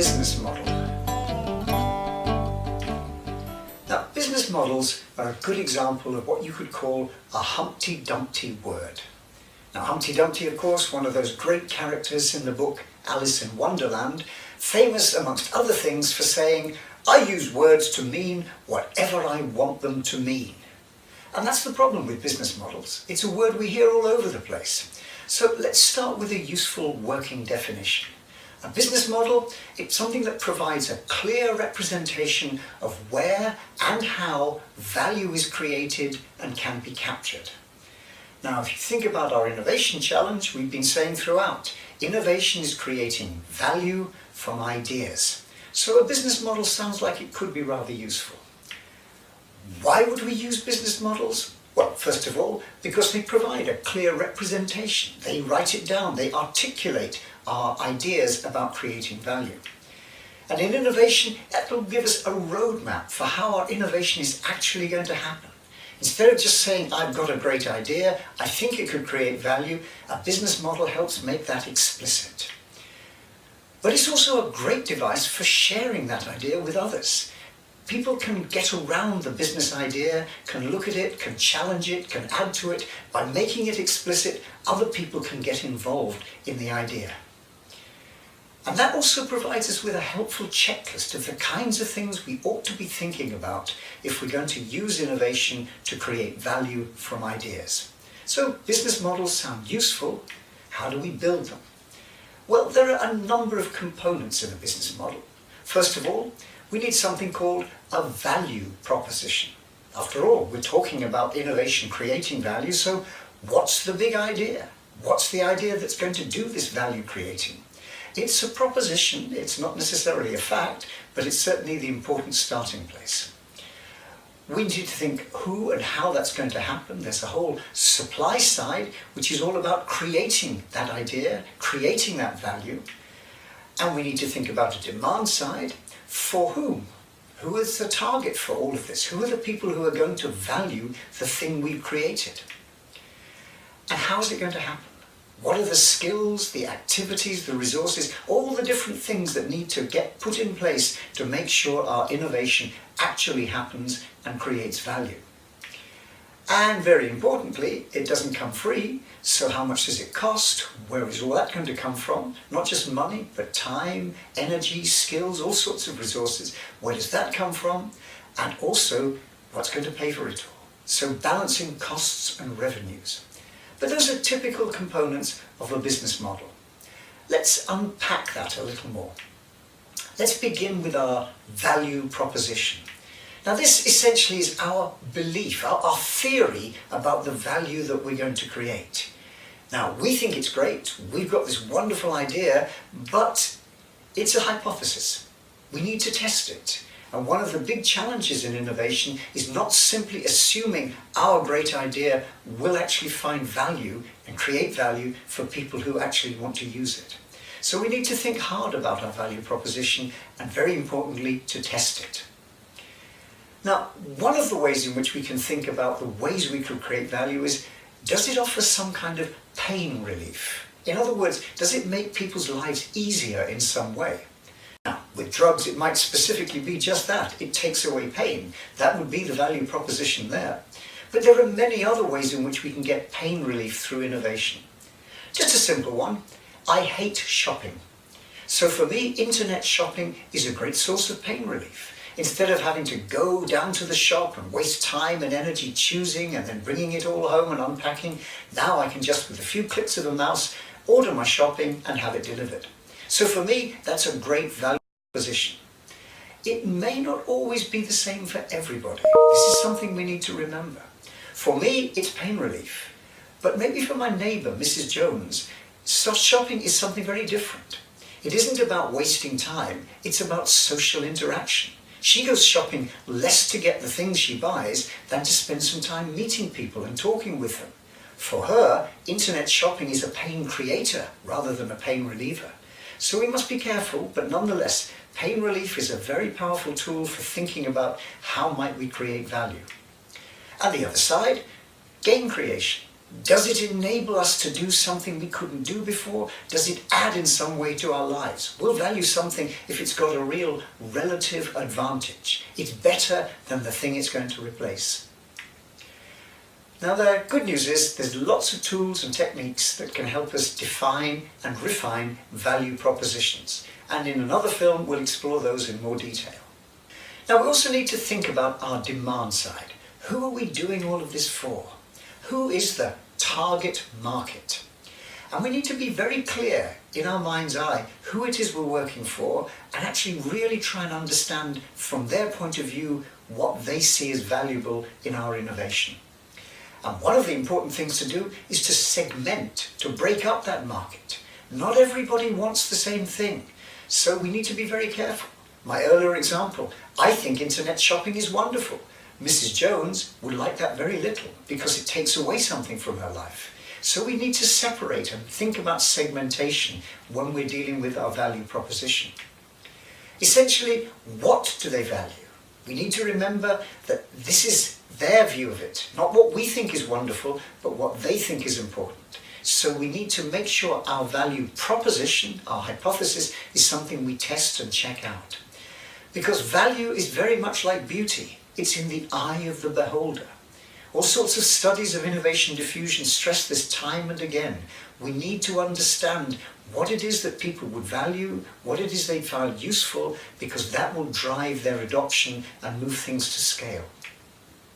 business model. Now, business models are a good example of what you could call a Humpty Dumpty word. Now, Humpty Dumpty, of course, one of those great characters in the book Alice in Wonderland, famous amongst other things for saying, "I use words to mean whatever I want them to mean." And that's the problem with business models. It's a word we hear all over the place. So let's start with a useful working definition. A business model, it's something that provides a clear representation of where and how value is created and can be captured. Now, if you think about our innovation challenge, we've been saying throughout, innovation is creating value from ideas. So a business model sounds like it could be rather useful. Why would we use business models? Well, first of all, because they provide a clear representation. They write it down, they articulate our ideas about creating value. And in innovation, that will give us a roadmap for how our innovation is actually going to happen. Instead of just saying, "I've got a great idea, I think it could create value," a business model helps make that explicit. But it's also a great device for sharing that idea with others. People can get around the business idea, can look at it, can challenge it, can add to it. By making it explicit, other people can get involved in the idea. And that also provides us with a helpful checklist of the kinds of things we ought to be thinking about if we're going to use innovation to create value from ideas. So business models sound useful. How do we build them? Well, there are a number of components in a business model. First of all, we need something called a value proposition. After all, we're talking about innovation creating value, so what's the big idea? What's the idea that's going to do this value creating? It's a proposition, it's not necessarily a fact, but it's certainly the important starting place. We need to think who and how that's going to happen. There's a whole supply side, which is all about creating that idea, creating that value. And we need to think about a demand side. For whom? Who is the target for all of this? Who are the people who are going to value the thing we've created? And how is it going to happen? What are the skills, the activities, the resources, all the different things that need to get put in place to make sure our innovation actually happens and creates value? And very importantly, it doesn't come free, so how much does it cost? Where is all that going to come from? Not just money, but time, energy, skills, all sorts of resources. Where does that come from? And also, what's going to pay for it all? So balancing costs and revenues. But those are typical components of a business model. Let's unpack that a little more. Let's begin with our value proposition. Now, this essentially is our belief, our theory about the value that we're going to create. Now, we think it's great, we've got this wonderful idea, but it's a hypothesis. We need to test it. And one of the big challenges in innovation is not simply assuming our great idea will actually find value and create value for people who actually want to use it. So we need to think hard about our value proposition and, very importantly, to test it. Now, one of the ways in which we can think about the ways we could create value is, does it offer some kind of pain relief? In other words, does it make people's lives easier in some way? Now, with drugs, it might specifically be just that. It takes away pain. That would be the value proposition there. But there are many other ways in which we can get pain relief through innovation. Just a simple one. I hate shopping. So for me, internet shopping is a great source of pain relief. Instead of having to go down to the shop and waste time and energy choosing and then bringing it all home and unpacking, now I can just, with a few clicks of a mouse, order my shopping and have it delivered. So for me, that's a great value proposition. It may not always be the same for everybody. This is something we need to remember. For me, it's pain relief. But maybe for my neighbour, Mrs. Jones, shopping is something very different. It isn't about wasting time, it's about social interaction. She goes shopping less to get the things she buys than to spend some time meeting people and talking with them. For her, internet shopping is a pain creator rather than a pain reliever. So we must be careful, but nonetheless, pain relief is a very powerful tool for thinking about how might we create value. And the other side, gain creation. Does it enable us to do something we couldn't do before? Does it add in some way to our lives? We'll value something if it's got a real relative advantage. It's better than the thing it's going to replace. Now the good news is there's lots of tools and techniques that can help us define and refine value propositions. And in another film we'll explore those in more detail. Now we also need to think about our demand side. Who are we doing all of this for? Who is the target market? And we need to be very clear in our mind's eye who it is we're working for and actually really try and understand from their point of view what they see as valuable in our innovation. And one of the important things to do is to segment, to break up that market. Not everybody wants the same thing, so we need to be very careful. My earlier example, I think internet shopping is wonderful. Mrs. Jones would like that very little because it takes away something from her life. So we need to separate and think about segmentation when we're dealing with our value proposition. Essentially, what do they value? We need to remember that this is their view of it, not what we think is wonderful, but what they think is important. So we need to make sure our value proposition, our hypothesis, is something we test and check out. Because value is very much like beauty. It's in the eye of the beholder. All sorts of studies of innovation diffusion stress this time and again. We need to understand what it is that people would value, what it is they find useful, because that will drive their adoption and move things to scale.